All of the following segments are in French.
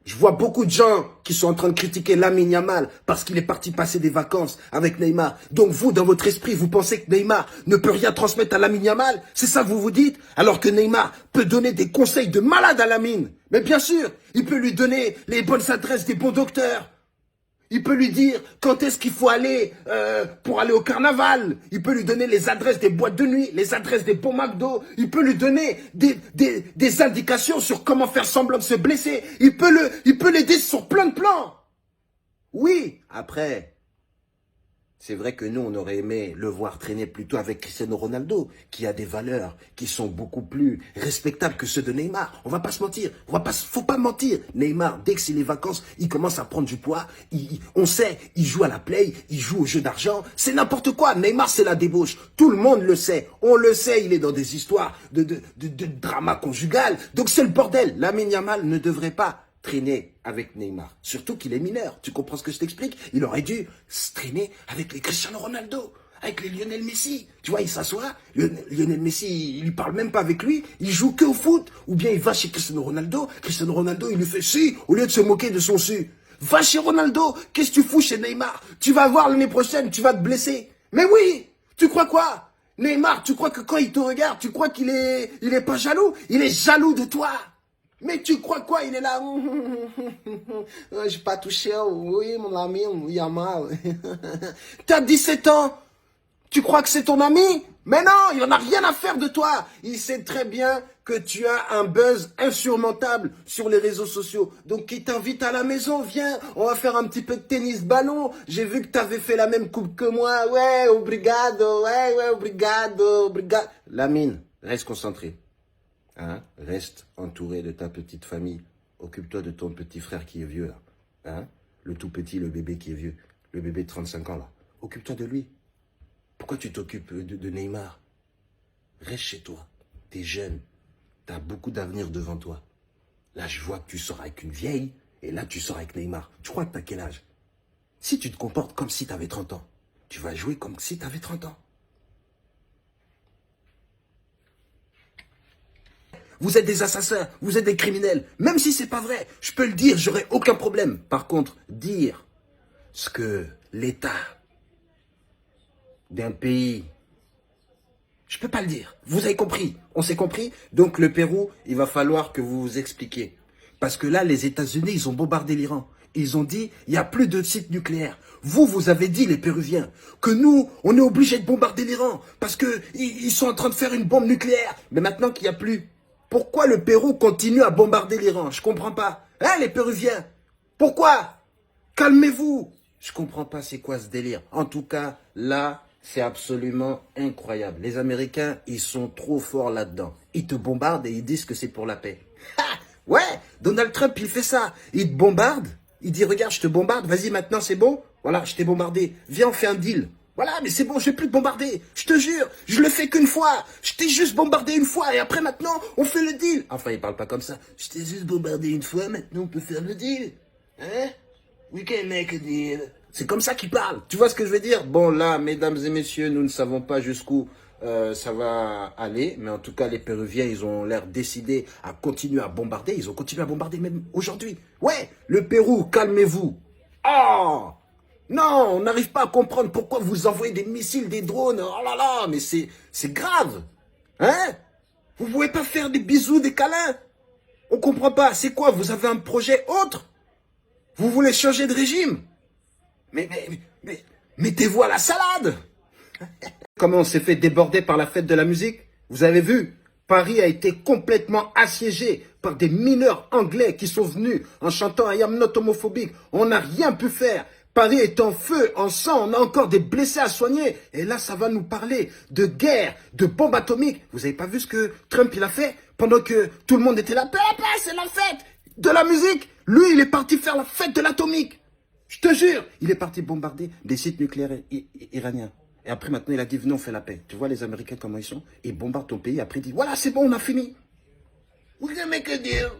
Je vois beaucoup de gens qui sont en train de critiquer Lamine Yamal parce qu'il est parti passer des vacances avec Neymar. Donc vous, dans votre esprit, vous pensez que Neymar ne peut rien transmettre à Lamine Yamal? C'est ça que vous vous dites? Alors que Neymar peut donner des conseils de malade à Lamine. Mais bien sûr, il peut lui donner les bonnes adresses des bons docteurs. Il peut lui dire quand est-ce qu'il faut aller pour aller au carnaval. Il peut lui donner les adresses des boîtes de nuit, les adresses des bons McDo. Il peut lui donner des indications sur comment faire semblant de se blesser. Il peut l'aider sur plein de plans. Oui, après, c'est vrai que nous, on aurait aimé le voir traîner plutôt avec Cristiano Ronaldo, qui a des valeurs qui sont beaucoup plus respectables que ceux de Neymar. On va pas se mentir, faut pas mentir. Neymar, dès que c'est les vacances, il commence à prendre du poids. On sait, il joue à la play, il joue au jeu d'argent. C'est n'importe quoi. Neymar, c'est la débauche. Tout le monde le sait. On le sait, il est dans des histoires de drama conjugal. Donc c'est le bordel. Lamine Yamal ne devrait pas traîner avec Neymar. Surtout qu'il est mineur. Tu comprends ce que je t'explique? Il aurait dû se traîner avec les Cristiano Ronaldo, avec les Lionel Messi. Tu vois, il s'assoit, Lionel Messi, il lui parle même pas avec lui, il joue que au foot. Ou bien il va chez Cristiano Ronaldo, il lui fait si, au lieu de se moquer de son si. Va chez Ronaldo, qu'est-ce que tu fous chez Neymar? Tu vas voir l'année prochaine, tu vas te blesser. Mais oui, tu crois quoi? Neymar, tu crois que quand il te regarde, tu crois qu'il est pas jaloux? Il est jaloux de toi. Mais tu crois quoi? Il est là. J'ai pas touché. Oui, mon ami, Yamal. T'as 17 ans. Tu crois que c'est ton ami? Mais non, il en a rien à faire de toi. Il sait très bien que tu as un buzz insurmontable sur les réseaux sociaux. Donc, il t'invite à la maison. Viens, on va faire un petit peu de tennis ballon. J'ai vu que t'avais fait la même coupe que moi. Ouais, obrigado. Ouais, obrigado. Lamine, reste concentré. Hein? Reste entouré de ta petite famille. Occupe-toi de ton petit frère qui est vieux, là. Hein? Le tout petit, le bébé qui est vieux. Le bébé de 35 ans, là. Occupe-toi de lui. Pourquoi tu t'occupes de Neymar? Reste chez toi. T'es jeune. T'as beaucoup d'avenir devant toi. Là, je vois que tu sors avec une vieille. Et là, tu sors avec Neymar. Tu crois que t'as quel âge? Si tu te comportes comme si t'avais 30 ans, tu vas jouer comme si t'avais 30 ans. Vous êtes des assassins, vous êtes des criminels. Même si c'est pas vrai, je peux le dire, j'aurai aucun problème. Par contre, dire ce que l'État d'un pays, je peux pas le dire. Vous avez compris, on s'est compris. Donc le Pérou, il va falloir que vous vous expliquiez. Parce que là, les États-Unis, ils ont bombardé l'Iran. Ils ont dit, il n'y a plus de sites nucléaires. Vous avez dit, les Péruviens, que nous, on est obligés de bombarder l'Iran. Parce que ils sont en train de faire une bombe nucléaire. Mais maintenant qu'il n'y a plus, pourquoi le Pérou continue à bombarder l'Iran? Je comprends pas. Hein, les Péruviens? Pourquoi? Calmez-vous. Je comprends pas c'est quoi ce délire. En tout cas, là, c'est absolument incroyable. Les Américains, ils sont trop forts là-dedans. Ils te bombardent et ils disent que c'est pour la paix. Ah, ouais, Donald Trump, il fait ça. Il te bombarde. Il dit, regarde, je te bombarde. Vas-y, maintenant, c'est bon. Voilà, je t'ai bombardé. Viens, on fait un deal. Voilà, mais c'est bon, je vais plus te bombarder. Je te jure, je le fais qu'une fois. Je t'ai juste bombardé une fois et après maintenant, on fait le deal. Enfin, il parle pas comme ça. Je t'ai juste bombardé une fois, maintenant on peut faire le deal. Hein? We can make a deal. C'est comme ça qu'il parle. Tu vois ce que je veux dire? Bon, là, mesdames et messieurs, nous ne savons pas jusqu'où ça va aller. Mais en tout cas, les Péruviens, ils ont l'air décidés à continuer à bombarder. Ils ont continué à bombarder même aujourd'hui. Ouais, le Pérou, calmez-vous. Oh! Non, on n'arrive pas à comprendre pourquoi vous envoyez des missiles, des drones. Oh là là, mais c'est grave. Hein? Vous pouvez pas faire des bisous, des câlins? On comprend pas. C'est quoi? Vous avez un projet autre? Vous voulez changer de régime? Mais mettez-vous à la salade! Comment on s'est fait déborder par la fête de la musique? Vous avez vu? Paris a été complètement assiégé par des mineurs anglais qui sont venus en chantant I am not homophobique. On n'a rien pu faire. Paris est en feu, en sang, on a encore des blessés à soigner. Et là, ça va nous parler de guerre, de bombes atomiques. Vous avez pas vu ce que Trump il a fait pendant que tout le monde était là? C'est la fête de la musique. Lui, il est parti faire la fête de l'atomique. Je te jure, il est parti bombarder des sites nucléaires iraniens. Et après, maintenant, il a dit, venez, on fait la paix. Tu vois les Américains, comment ils sont? Ils bombardent ton pays. Après, ils disent, voilà, c'est bon, on a fini. We can make a deal.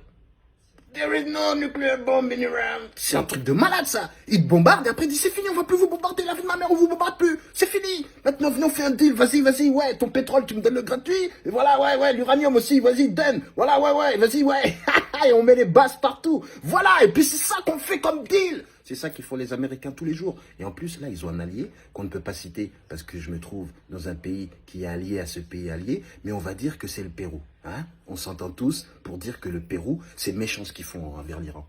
There is no nuclear bombing around. C'est un truc de malade, ça. Ils te bombardent et après, ils disent, c'est fini, on va plus vous bombarder. La vie de ma mère, on vous bombarde plus. C'est fini. Maintenant, venez, on fait un deal. Vas-y, ouais, ton pétrole, tu me donnes le gratuit. Et voilà, ouais, l'uranium aussi, vas-y, donne. Voilà, ouais, vas-y, ouais. Et on met les basses partout. Voilà, et puis c'est ça qu'on fait comme deal. C'est ça qu'ils font les Américains tous les jours. Et en plus, là, ils ont un allié qu'on ne peut pas citer parce que je me trouve dans un pays qui est allié à ce pays allié. Mais on va dire que c'est le Pérou. Hein? On s'entend tous pour dire que le Pérou, c'est méchant ce qu'ils font envers l'Iran.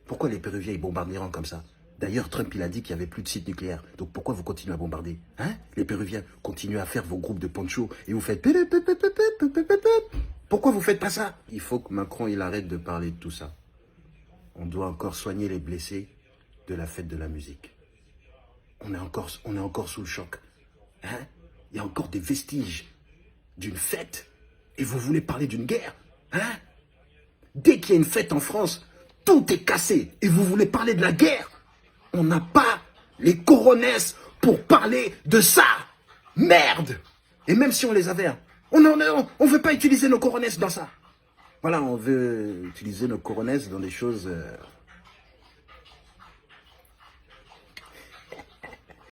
Pourquoi les Péruviens, ils bombardent l'Iran comme ça? D'ailleurs, Trump, il a dit qu'il n'y avait plus de sites nucléaires. Donc pourquoi vous continuez à bombarder? Hein? Les Péruviens, continuez à faire vos groupes de poncho et vous faites... Pourquoi vous faites pas ça? Il faut que Macron, il arrête de parler de tout ça. On doit encore soigner les blessés de la fête de la musique. On est encore sous le choc. Hein? Il y a encore des vestiges d'une fête. Et vous voulez parler d'une guerre? Hein? Dès qu'il y a une fête en France, tout est cassé. Et vous voulez parler de la guerre? On n'a pas les coronesses pour parler de ça. Merde! Et même si on les avait, on ne veut pas utiliser nos coronesses dans ça. Voilà, on veut utiliser nos coronesses dans des choses...